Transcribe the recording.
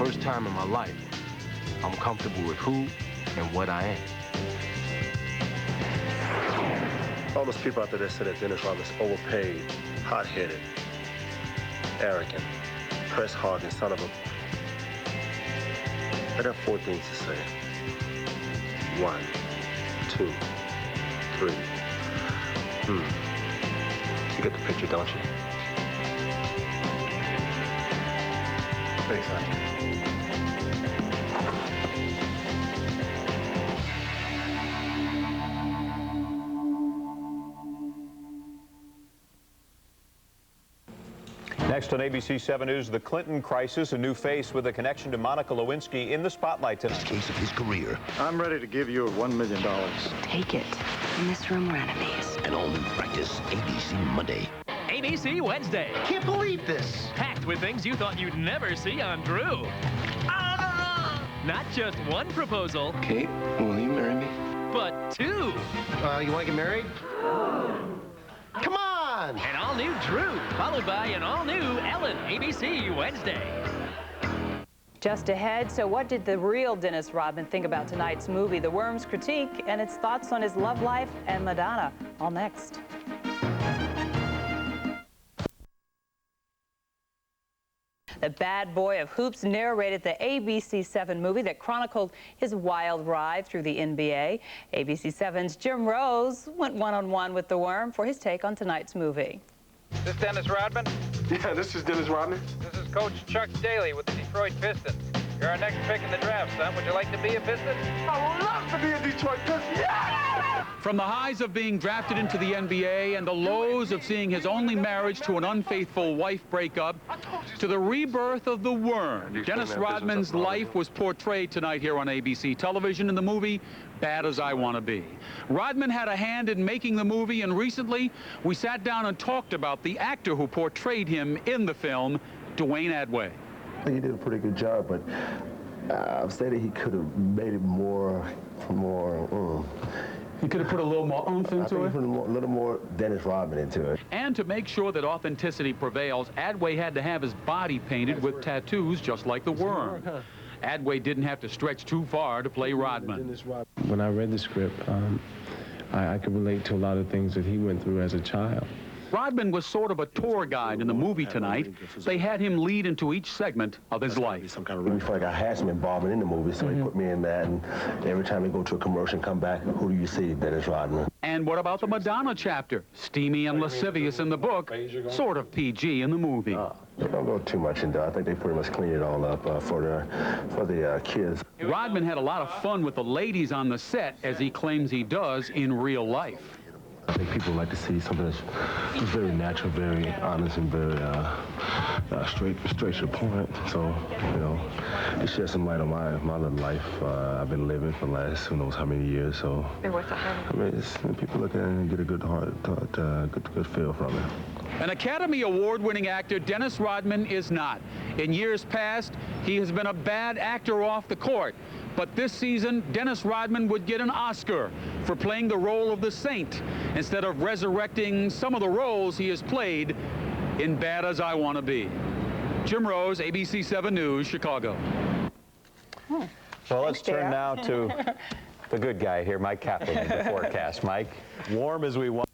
first time in my life, I'm comfortable with who and what I am. All those people out there that said that Dennis Rodman's overpaid, hot-headed, arrogant, press-hogging son of a... I have 4 things to say. 1, 2, 3. You get the picture, don't you? Thanks, honey. Next on ABC7 News, the Clinton crisis, a new face with a connection to Monica Lewinsky in the spotlight tonight. Case of his career. I'm ready to give you $1 million. Take it. In this room, we're enemies. An all-new practice, ABC Monday. ABC Wednesday. Can't believe this. Packed with things you thought you'd never see on Drew. Not just one proposal. Kate, will you marry me? But 2. You want to get married? Come on! An all-new Drew, followed by an all-new Ellen, ABC Wednesday. Just ahead, so what did the real Dennis Rodman think about tonight's movie, The Worm's critique, and its thoughts on his love life and Madonna? All next. The bad boy of hoops narrated the ABC7 movie that chronicled his wild ride through the NBA. ABC7's Jim Rose went one-on-one with the Worm for his take on tonight's movie. This Dennis Rodman? Yeah, this is Dennis Rodman. This is Coach Chuck Daly with the Detroit Pistons. You're our next pick in the draft, son. Would you like to be a Piston? I would love to be a Detroit Piston. Yeah! From the highs of being drafted into the NBA and the lows of seeing his only marriage to an unfaithful wife break up, to the rebirth of the Worm, Dennis Rodman's life was portrayed tonight here on ABC television in the movie Bad as I Want to Be. Rodman had a hand in making the movie, and recently we sat down and talked about the actor who portrayed him in the film, Dwayne Adway. I think he did a pretty good job, but I've said that he could have made it more. He could have put a little more oomph into it? He put a little more Dennis Rodman into it. And to make sure that authenticity prevails, Adway had to have his body painted with tattoos just like the Worm. Adway didn't have to stretch too far to play Rodman. When I read the script, I could relate to a lot of things that he went through as a child. Rodman was sort of a tour guide in the movie tonight. They had him lead into each segment of his life. Some kind of really felt like I had some involvement in the movie, so he put me in that, and every time we go to a commercial and come back, who do you see? Dennis Rodman. And what about the Madonna chapter? Steamy and lascivious in the book, sort of PG in the movie. They don't go too much into it. I think they pretty much clean it all up for the kids. Rodman had a lot of fun with the ladies on the set, as he claims he does in real life. I think people like to see something that's very natural, very honest, and very straight to the point. So, you know, it sheds some light on my little life I've been living for the last who knows how many years. So, I mean, people look at it and get a good good feel from it. An Academy Award-winning actor, Dennis Rodman is not. In years past, he has been a bad actor off the court. But this season, Dennis Rodman would get an Oscar for playing the role of the Saint instead of resurrecting some of the roles he has played in Bad as I Want to Be. Jim Rose, ABC7 News, Chicago. Well, let's turn now to the good guy here, Mike Kaplan, in the forecast. Mike, warm as we want.